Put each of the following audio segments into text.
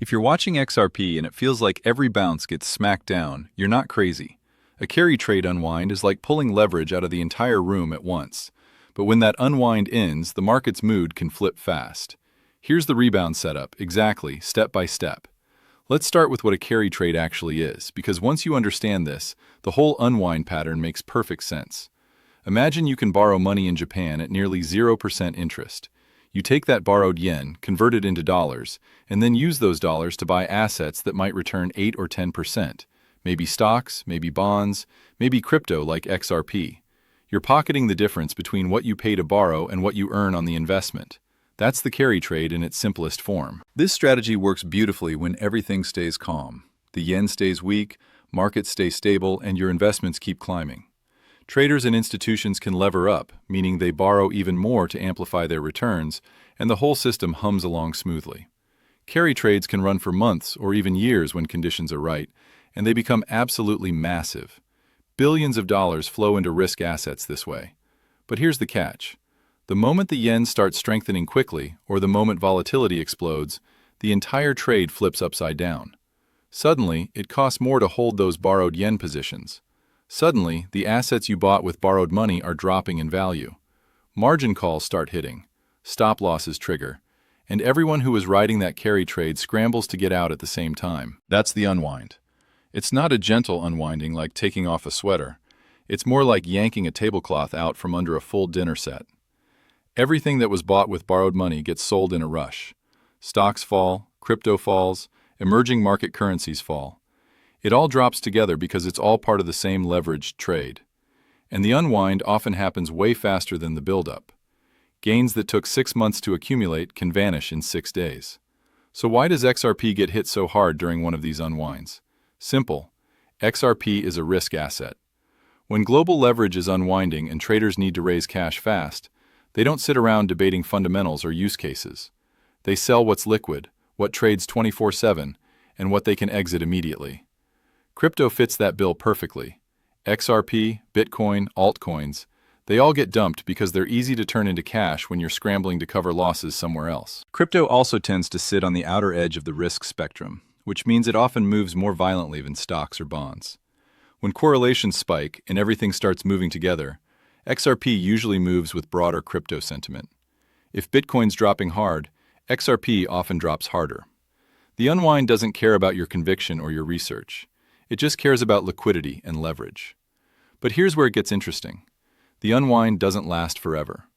If you're watching XRP and it feels like every bounce gets smacked down, you're not crazy. A carry trade unwind is like pulling leverage out of the entire room at once. But when that unwind ends, the market's mood can flip fast. Here's the rebound setup, exactly, step by step. Let's start with what a carry trade actually is, because once you understand this, the whole unwind pattern makes perfect sense. Imagine you can borrow money in Japan at nearly 0% interest. You take that borrowed yen, convert it into dollars, and then use those dollars to buy assets that might return 8 or 10%. Maybe stocks, maybe bonds, maybe crypto like XRP. You're pocketing the difference between what you pay to borrow and what you earn on the investment. That's the carry trade in its simplest form. This strategy works beautifully when everything stays calm. The yen stays weak, markets stay stable, and your investments keep climbing. Traders and institutions can lever up, meaning they borrow even more to amplify their returns, and the whole system hums along smoothly. Carry trades can run for months or even years when conditions are right, and they become absolutely massive. Billions of dollars flow into risk assets this way. But here's the catch. The moment the yen starts strengthening quickly, or the moment volatility explodes, the entire trade flips upside down. Suddenly, it costs more to hold those borrowed yen positions. Suddenly, the assets you bought with borrowed money are dropping in value. Margin calls start hitting, stop losses trigger, and everyone who is riding that carry trade scrambles to get out at the same time. That's the unwind. It's not a gentle unwinding like taking off a sweater. It's more like yanking a tablecloth out from under a full dinner set. Everything that was bought with borrowed money gets sold in a rush. Stocks fall, crypto falls, emerging market currencies fall. It all drops together because it's all part of the same leveraged trade. And the unwind often happens way faster than the buildup. Gains that took 6 months to accumulate can vanish in 6 days. So why does XRP get hit so hard during one of these unwinds? Simple. XRP is a risk asset. When global leverage is unwinding and traders need to raise cash fast, they don't sit around debating fundamentals or use cases. They sell what's liquid, what trades 24/7, and what they can exit immediately. Crypto fits that bill perfectly. XRP, Bitcoin, altcoins, they all get dumped because they're easy to turn into cash when you're scrambling to cover losses somewhere else. Crypto also tends to sit on the outer edge of the risk spectrum, which means it often moves more violently than stocks or bonds. When correlations spike and everything starts moving together, XRP usually moves with broader crypto sentiment. If Bitcoin's dropping hard, XRP often drops harder. The unwind doesn't care about your conviction or your research. It just cares about liquidity and leverage. But here's where it gets interesting. The unwind doesn't last forever.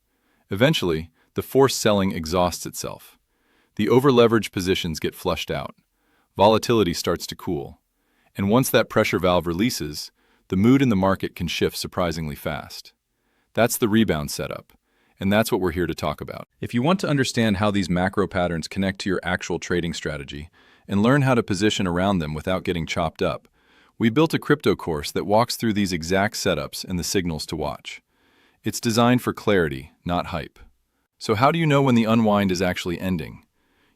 Eventually, the forced selling exhausts itself. The over-leveraged positions get flushed out. Volatility starts to cool. And once that pressure valve releases, the mood in the market can shift surprisingly fast. That's the rebound setup, and that's what we're here to talk about. If you want to understand how these macro patterns connect to your actual trading strategy and learn how to position around them without getting chopped up, we built a crypto course that walks through these exact setups and the signals to watch. It's designed for clarity, not hype. So how do you know when the unwind is actually ending?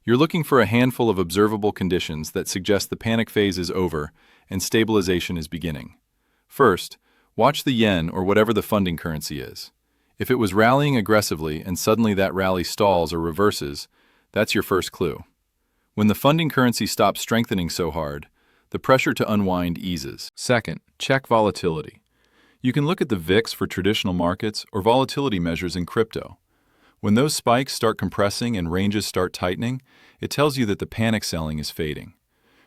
You're looking for a handful of observable conditions that suggest the panic phase is over and stabilization is beginning. First, watch the yen or whatever the funding currency is. If it was rallying aggressively and suddenly that rally stalls or reverses, that's your first clue. When the funding currency stops strengthening so hard, the pressure to unwind eases. Second, check volatility. You can look at the VIX for traditional markets or volatility measures in crypto. When those spikes start compressing and ranges start tightening, it tells you that the panic selling is fading.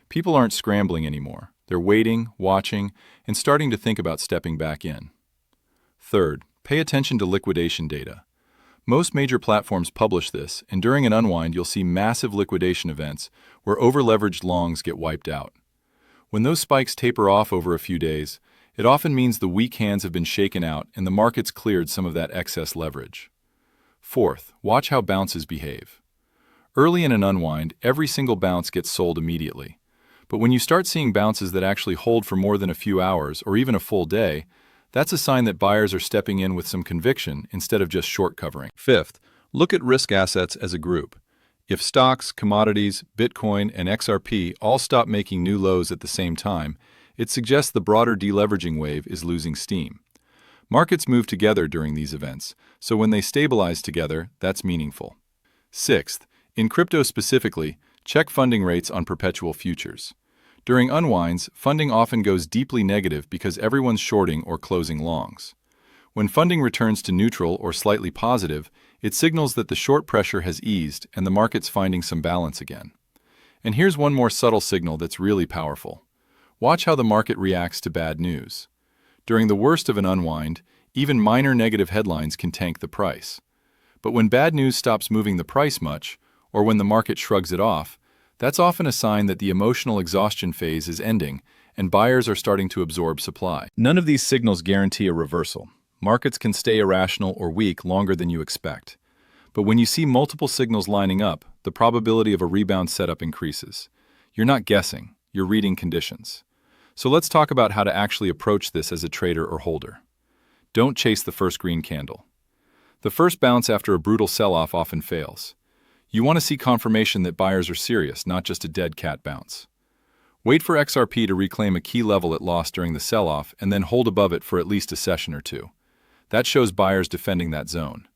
People aren't scrambling anymore. They're waiting, watching, and starting to think about stepping back in. Third, pay attention to liquidation data. Most major platforms publish this, and during an unwind you'll see massive liquidation events where over-leveraged longs get wiped out. When those spikes taper off over a few days, it often means the weak hands have been shaken out and the market's cleared some of that excess leverage. Fourth, watch how bounces behave. Early in an unwind, every single bounce gets sold immediately. But when you start seeing bounces that actually hold for more than a few hours or even a full day, that's a sign that buyers are stepping in with some conviction instead of just short covering. Fifth, look at risk assets as a group. If stocks, commodities, Bitcoin, and XRP all stop making new lows at the same time, it suggests the broader deleveraging wave is losing steam. Markets move together during these events, so when they stabilize together, that's meaningful. Sixth, in crypto specifically, Check funding rates on perpetual futures. During unwinds, funding often goes deeply negative because everyone's shorting or closing longs. When funding returns to neutral or slightly positive, it signals that the short pressure has eased and the market's finding some balance again. And here's one more subtle signal that's really powerful. Watch how the market reacts to bad news. During the worst of an unwind, even minor negative headlines can tank the price. But when bad news stops moving the price much, or when the market shrugs it off, that's often a sign that the emotional exhaustion phase is ending and buyers are starting to absorb supply. None of these signals guarantee a reversal. Markets can stay irrational or weak longer than you expect. But when you see multiple signals lining up, the probability of a rebound setup increases. You're not guessing, you're reading conditions. So let's talk about how to actually approach this as a trader or holder. Don't chase the first green candle. The first bounce after a brutal sell-off often fails. You want to see confirmation that buyers are serious, not just a dead cat bounce. Wait for XRP to reclaim a key level it lost during the sell-off and then hold above it for at least a session or two. That shows buyers defending that zone.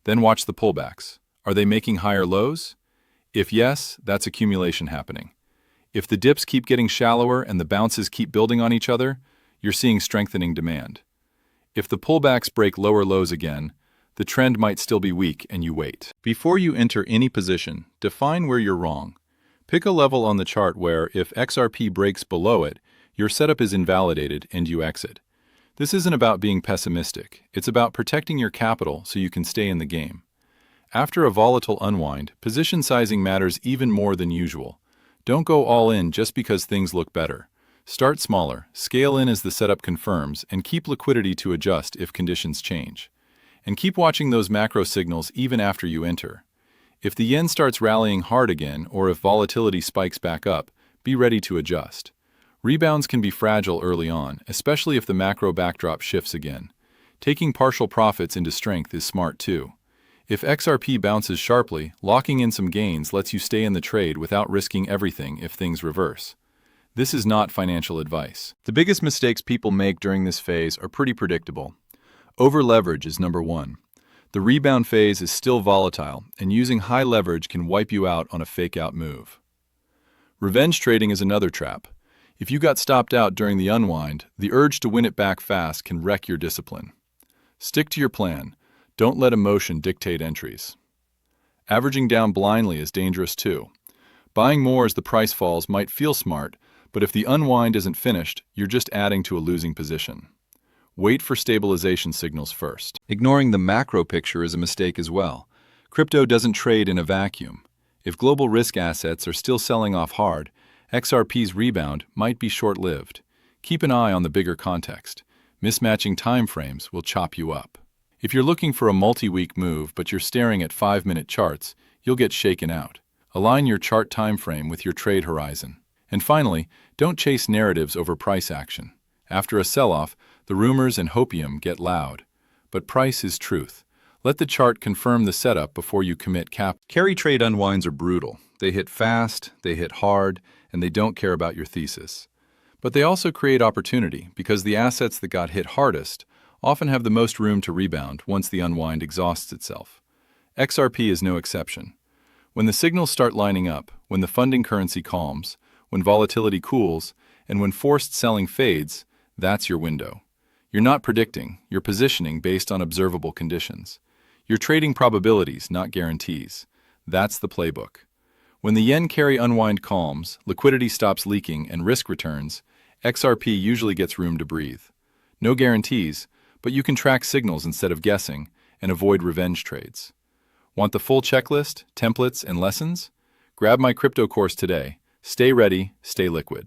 Then watch the pullbacks. Are they making higher lows? If yes, that's accumulation happening. If the dips keep getting shallower and the bounces keep building on each other, you're seeing strengthening demand. If the pullbacks break lower lows again, the trend might still be weak and you wait. Before you enter any position, define where you're wrong. Pick a level on the chart where, if XRP breaks below it, your setup is invalidated and you exit. This isn't about being pessimistic, it's about protecting your capital so you can stay in the game. After a volatile unwind, position sizing matters even more than usual. Don't go all in just because things look better. Start smaller, scale in as the setup confirms, and keep liquidity to adjust if conditions change. And keep watching those macro signals even after you enter. If the yen starts rallying hard again, or if volatility spikes back up, be ready to adjust. Rebounds can be fragile early on, especially if the macro backdrop shifts again. Taking partial profits into strength is smart too. If XRP bounces sharply, locking in some gains lets you stay in the trade without risking everything if things reverse. This is not financial advice. The biggest mistakes people make during this phase are pretty predictable. Over-leverage is number one. The rebound phase is still volatile, and using high leverage can wipe you out on a fake-out move. Revenge trading is another trap. If you got stopped out during the unwind, the urge to win it back fast can wreck your discipline. Stick to your plan. Don't let emotion dictate entries. Averaging down blindly is dangerous too. Buying more as the price falls might feel smart, but if the unwind isn't finished, you're just adding to a losing position. Wait for stabilization signals first. Ignoring the macro picture is a mistake as well. Crypto doesn't trade in a vacuum. If global risk assets are still selling off hard, XRP's rebound might be short-lived. Keep an eye on the bigger context. Mismatching time frames will chop you up. If you're looking for a multi-week move but you're staring at 5-minute charts, you'll get shaken out. Align your chart time frame with your trade horizon. And finally, don't chase narratives over price action. After a sell-off, the rumors and hopium get loud. But price is truth. Let the chart confirm the setup before you commit cap. Carry trade unwinds are brutal. They hit fast, they hit hard, and they don't care about your thesis. But they also create opportunity because the assets that got hit hardest often have the most room to rebound once the unwind exhausts itself. XRP is no exception. When the signals start lining up, when the funding currency calms, when volatility cools, and when forced selling fades, that's your window. You're not predicting, you're positioning based on observable conditions. You're trading probabilities, not guarantees. That's the playbook. When the yen carry unwind calms, liquidity stops leaking, and risk returns, XRP usually gets room to breathe. No guarantees, but you can track signals instead of guessing and avoid revenge trades. Want the full checklist, templates, and lessons? Grab my crypto course today. Stay ready, stay liquid.